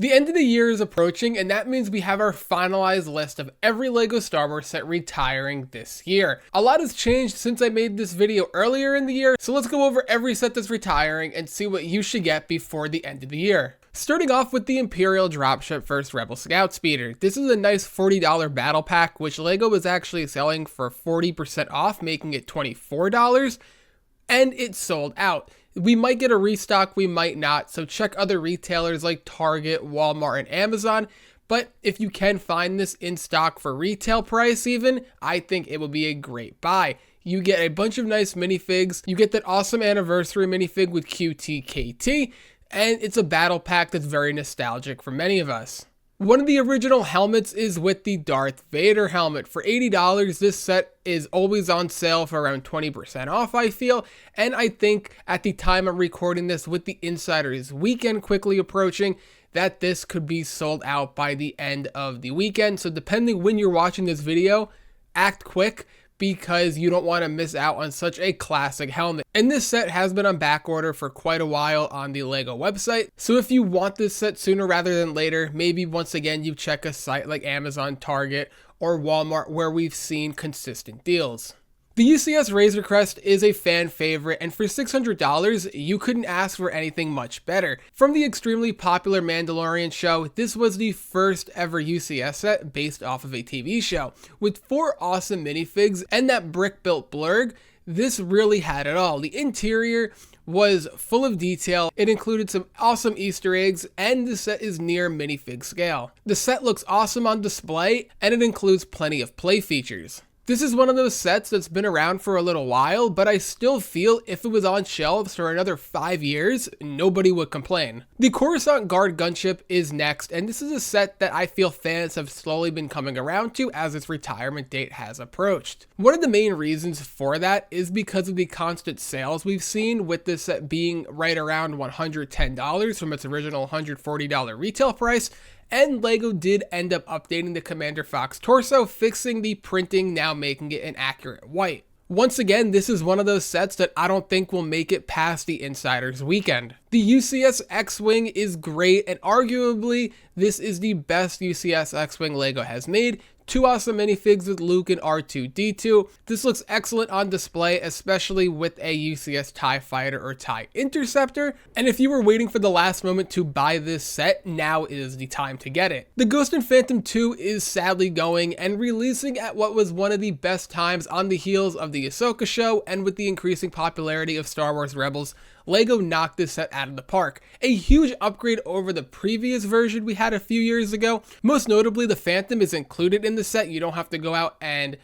The end of the year is approaching, and that means we have our finalized list of every LEGO Star Wars set retiring this year. A lot has changed since I made this video earlier in the year, so let's go over every set that's retiring and see what you should get before the end of the year. Starting off with the Imperial Dropship First Rebel Scout Speeder. This is a nice $40 battle pack, which LEGO was actually selling for 40% off, making it $24, and it sold out. We might get a restock, we might not, so check other retailers like Target, Walmart, and Amazon. But if you can find this in stock for retail price even, I think it will be a great buy. You get a bunch of nice minifigs, you get that awesome anniversary minifig with QTKT, and it's a battle pack that's very nostalgic for many of us. One of the original helmets is with the Darth Vader helmet. For $80, this set is always on sale for around 20% off, I feel. And I think at the time I'm recording this, with the Insiders weekend quickly approaching, that this could be sold out by the end of the weekend. So depending when you're watching this video, act quick, because you don't want to miss out on such a classic helmet. And this set has been on back order for quite a while on the LEGO website. So if you want this set sooner rather than later, maybe once again you check a site like Amazon, Target, or Walmart where we've seen consistent deals. The UCS Razor Crest is a fan favorite, and for $600, you couldn't ask for anything much better. From the extremely popular Mandalorian show, this was the first ever UCS set based off of a TV show. With 4 awesome minifigs and that brick-built blurg, this really had it all. The interior was full of detail, it included some awesome Easter eggs, and the set is near minifig scale. The set looks awesome on display, and it includes plenty of play features. This is one of those sets that's been around for a little while, but I still feel if it was on shelves for another 5 years, nobody would complain. The Coruscant Guard Gunship is next, and this is a set that I feel fans have slowly been coming around to as its retirement date has approached. One of the main reasons for that is because of the constant sales we've seen, with this set being right around $110 from its original $140 retail price. And LEGO did end up updating the Commander Fox torso, fixing the printing, now making it an accurate white. Once again, this is one of those sets that I don't think will make it past the Insiders weekend. The UCS X-Wing is great, and arguably, this is the best UCS X-Wing LEGO has made. 2 awesome minifigs with Luke and R2-D2. This looks excellent on display, especially with a UCS TIE Fighter or TIE Interceptor. And if you were waiting for the last moment to buy this set, now is the time to get it. The Ghost in Phantom 2 is sadly going and releasing at what was one of the best times on the heels of the Ahsoka show, and with the increasing popularity of Star Wars Rebels, LEGO knocked this set out of the park. A huge upgrade over the previous version we had a few years ago. Most notably, the Phantom is included in the set. You don't have to go out and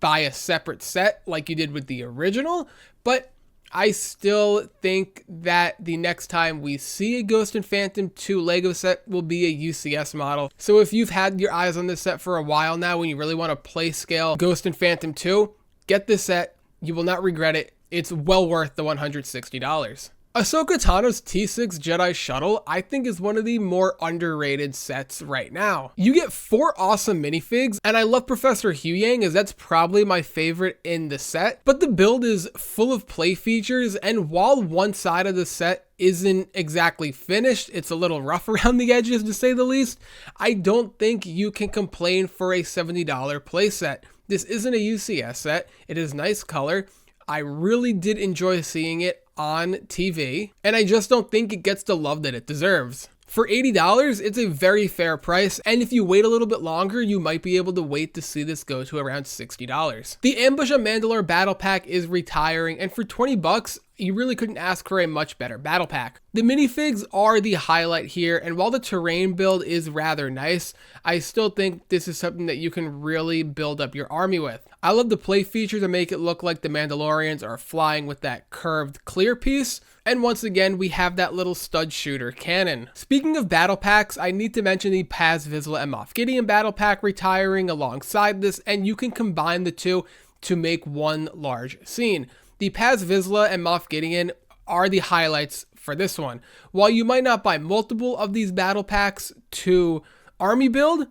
buy a separate set like you did with the original, but I still think that the next time we see a Ghost in Phantom 2 LEGO set will be a UCS model. So if you've had your eyes on this set for a while now and you really want to play scale Ghost in Phantom 2, get this set. You will not regret it. It's well worth the $160. Ahsoka Tano's T6 Jedi Shuttle, I think, is one of the more underrated sets right now. You get 4 awesome minifigs, and I love Professor Huyang, as that's probably my favorite in the set, but the build is full of play features, and while one side of the set isn't exactly finished, it's a little rough around the edges to say the least, I don't think you can complain for a $70 playset. This isn't a UCS set, it is nice color. I really did enjoy seeing it on TV, and I just don't think it gets the love that it deserves. For $80, it's a very fair price, and if you wait a little bit longer, you might be able to wait to see this go to around $60. The Ambush on Mandalore Battle Pack is retiring, and for $20, you really couldn't ask for a much better battle pack. The minifigs are the highlight here, and while the terrain build is rather nice, I still think this is something that you can really build up your army with. I love the play feature to make it look like the Mandalorians are flying with that curved clear piece, and once again, we have that little stud shooter cannon. Speaking of battle packs, I need to mention the Paz Vizsla and Moff Gideon battle pack retiring alongside this, and you can combine the two to make one large scene. The Paz Vizsla and Moff Gideon are the highlights for this one. While you might not buy multiple of these battle packs to army build,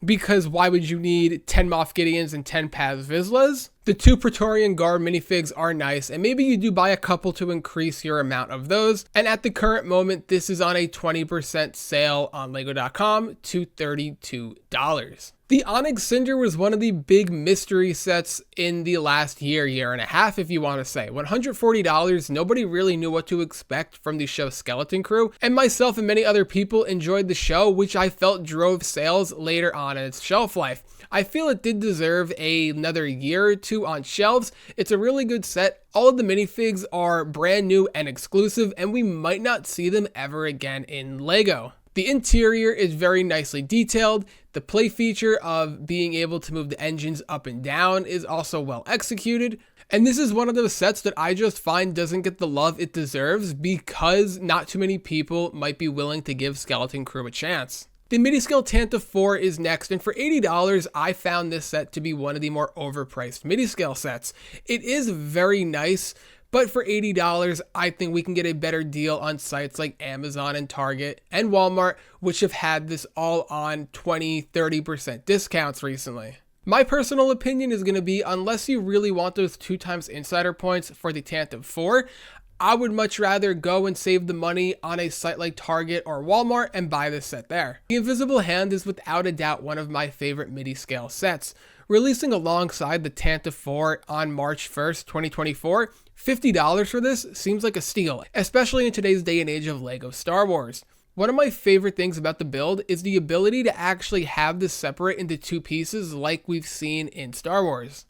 because why would you need 10 Moff Gideons and 10 Paz Vizslas? The 2 Praetorian Guard minifigs are nice, and maybe you do buy a couple to increase your amount of those. And at the current moment, this is on a 20% sale on Lego.com to $32. The Onyx Cinder was one of the big mystery sets in the last year and a half, if you want to say. $140, nobody really knew what to expect from the show Skeleton Crew, and myself and many other people enjoyed the show, which I felt drove sales later on in its shelf life. I feel it did deserve another year or two on shelves. It's a really good set. All of the minifigs are brand new and exclusive, and we might not see them ever again in Lego. The interior is very nicely detailed. The play feature of being able to move the engines up and down is also well executed. And this is one of those sets that I just find doesn't get the love it deserves because not too many people might be willing to give Skeleton Crew a chance. The mini-scale Tantive IV is next, and for $80, I found this set to be one of the more overpriced mini-scale sets. It is very nice, but for $80, I think we can get a better deal on sites like Amazon and Target and Walmart, which have had this all on 20-30% discounts recently. My personal opinion is going to be, unless you really want those 2x insider points for the Tantive IV, I would much rather go and save the money on a site like Target or Walmart and buy this set there. The Invisible Hand is without a doubt one of my favorite midi-scale sets. Releasing alongside the Tantive IV on March 1st, 2024, $50 for this seems like a steal, especially in today's day and age of Lego Star Wars. One of my favorite things about the build is the ability to actually have this separate into 2 pieces like we've seen in Star Wars.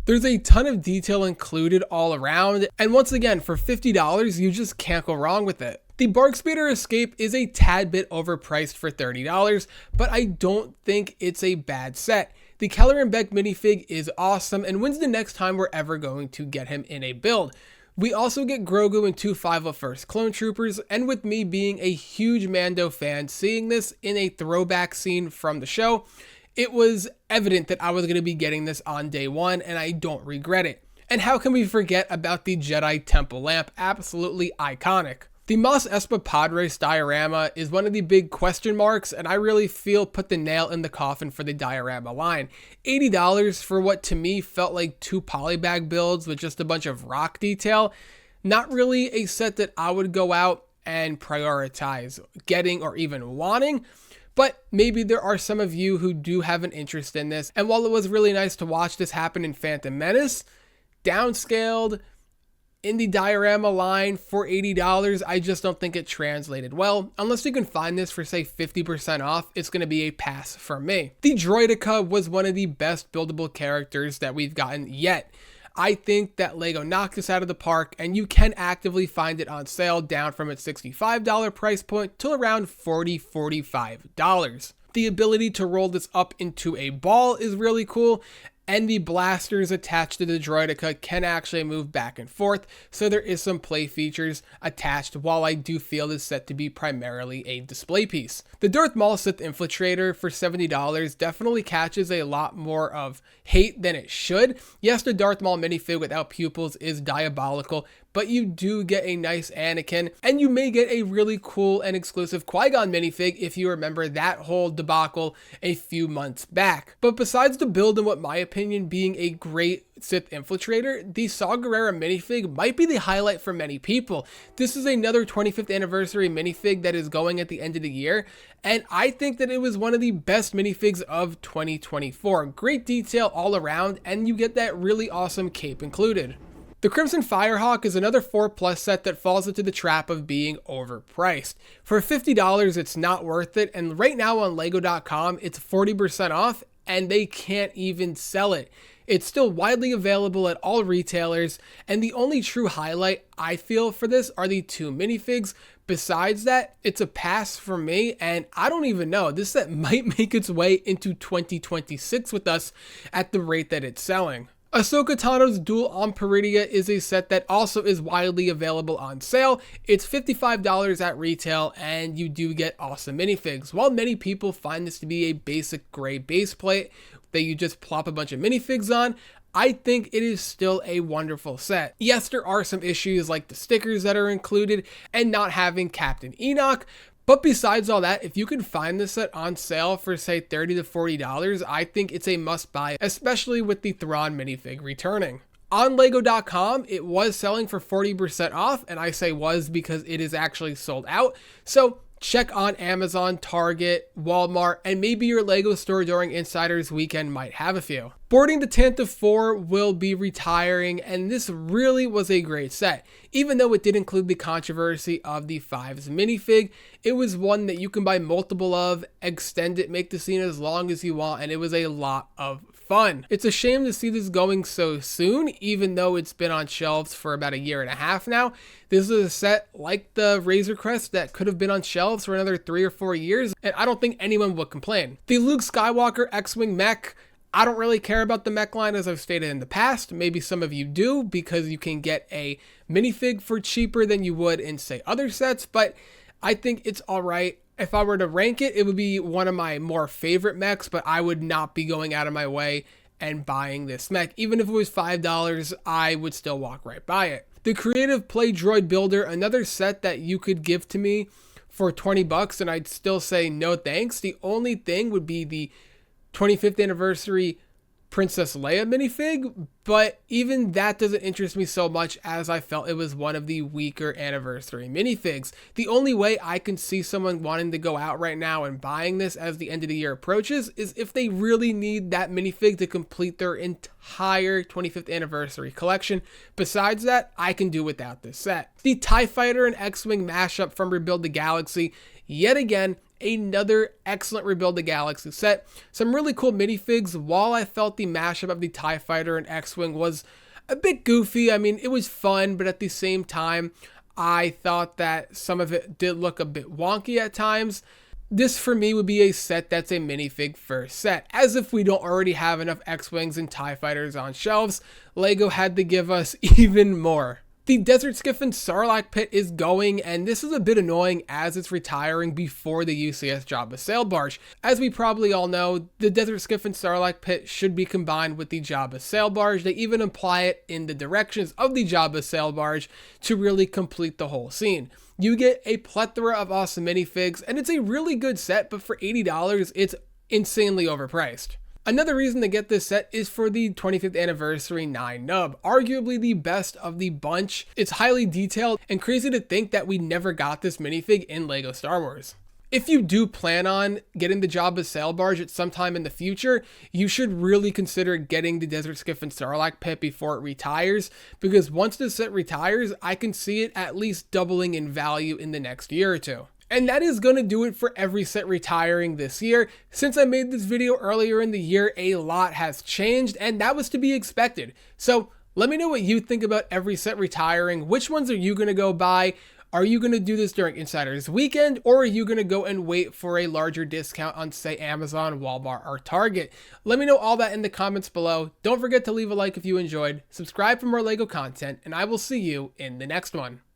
There's a ton of detail included all around, and once again, for $50, you just can't go wrong with it. The BARC Speeder Escape is a tad bit overpriced for $30, but I don't think it's a bad set. The Keller & Beck minifig is awesome, and when's the next time we're ever going to get him in a build? We also get Grogu and 2 501st Clone Troopers, and with me being a huge Mando fan, seeing this in a throwback scene from the show, it was evident that I was going to be getting this on day one, and I don't regret it. And how can we forget about the Jedi Temple Lamp? Absolutely iconic. The Moss Espa Podrace diorama is one of the big question marks, and I really feel put the nail in the coffin for the diorama line. $80 for what to me felt like 2 polybag builds with just a bunch of rock detail. Not really a set that I would go out and prioritize getting or even wanting. But maybe there are some of you who do have an interest in this. And while it was really nice to watch this happen in Phantom Menace, downscaled in the diorama line for $80, I just don't think it translated well. Unless you can find this for say 50% off, it's going to be a pass for me. The Droideka was one of the best buildable characters that we've gotten yet. I think that Lego knocked this out of the park, and you can actively find it on sale down from its $65 price point to around $45. The ability to roll this up into a ball is really cool, and the blasters attached to the Droideka can actually move back and forth, so there is some play features attached, while I do feel this set to be primarily a display piece. The Darth Maul Sith Infiltrator for $70 definitely catches a lot more of hate than it should. Yes, the Darth Maul minifig without pupils is diabolical, but you do get a nice Anakin, and you may get a really cool and exclusive Qui-Gon minifig if you remember that whole debacle a few months back. But besides the build and what my opinion being a great Sith Infiltrator, the Saw Gerrera minifig might be the highlight for many people. This is another 25th anniversary minifig that is going at the end of the year, and I think that it was one of the best minifigs of 2024. Great detail all around, and you get that really awesome cape included. The Crimson Firehawk is another 4+ set that falls into the trap of being overpriced. For $50, it's not worth it, and right now on Lego.com, it's 40% off, and they can't even sell it. It's still widely available at all retailers, and the only true highlight I feel for this are the 2 minifigs. Besides that, it's a pass for me, and I don't even know. This set might make its way into 2026 with us at the rate that it's selling. Ahsoka Tano's Duel on Peridea is a set that also is widely available on sale. It's $55 at retail, and you do get awesome minifigs. While many people find this to be a basic gray base plate that you just plop a bunch of minifigs on, I think it is still a wonderful set. Yes, there are some issues like the stickers that are included and not having Captain Enoch, But besides all that, if you can find this set on sale for say $30 to $40, I think it's a must buy, especially with the Thrawn minifig returning. On Lego.com, it was selling for 40% off, and I say was because it is actually sold out. So check on Amazon, Target, Walmart, and maybe your Lego store during Insiders Weekend might have a few. Boarding the Tantive IV will be retiring, and this really was a great set. Even though it did include the controversy of the 5's minifig, it was one that you can buy multiple of, extend it, make the scene as long as you want, and it was a lot of fun. It's a shame to see this going so soon, even though it's been on shelves for about a year and a half now. This is a set like the Razor Crest that could have been on shelves for another 3 or 4 years, and I don't think anyone would complain. The Luke Skywalker X-Wing Mech, I don't really care about the mech line, as I've stated in the past. Maybe some of you do, because you can get a minifig for cheaper than you would in, say, other sets, but I think it's alright. If I were to rank it, it would be one of my more favorite mechs, but I would not be going out of my way and buying this mech. Even if it was $5, I would still walk right by it. The Creative Play Droid Builder, another set that you could give to me for $20, and I'd still say no thanks. The only thing would be the 25th anniversary Princess Leia minifig, but even that doesn't interest me so much, as I felt it was one of the weaker anniversary minifigs. The only way I can see someone wanting to go out right now and buying this as the end of the year approaches is if they really need that minifig to complete their entire 25th anniversary collection. Besides that, I can do without this set. The TIE Fighter and X-Wing mashup from Rebuild the Galaxy, yet again, another excellent Rebuild the Galaxy set. Some really cool minifigs. While I felt the mashup of the TIE Fighter and X-Wing was a bit goofy, I mean, it was fun, but at the same time, I thought that some of it did look a bit wonky at times. This for me would be a set that's a minifig first set. As if we don't already have enough X-Wings and TIE Fighters on shelves, Lego had to give us even more. The Desert Skiff and Sarlacc pit is going, and this is a bit annoying as it's retiring before the UCS Jabba Sail Barge. As we probably all know, the Desert Skiff and Sarlacc pit should be combined with the Jabba Sail Barge. They even imply it in the directions of the Jabba Sail Barge to really complete the whole scene. You get a plethora of awesome minifigs, and it's a really good set, but for $80, it's insanely overpriced. Another reason to get this set is for the 25th anniversary 9 nub, arguably the best of the bunch. It's highly detailed and crazy to think that we never got this minifig in Lego Star Wars. If you do plan on getting the Jabba Sail Barge at some time in the future, you should really consider getting the Desert Skiff and Sarlacc pit before it retires, because once this set retires, I can see it at least doubling in value in the next year or two. And that is going to do it for every set retiring this year. Since I made this video earlier in the year, a lot has changed, and that was to be expected. So let me know what you think about every set retiring. Which ones are you going to go buy? Are you going to do this during Insiders Weekend, or are you going to go and wait for a larger discount on, say, Amazon, Walmart, or Target? Let me know all that in the comments below. Don't forget to leave a like if you enjoyed, subscribe for more Lego content, and I will see you in the next one.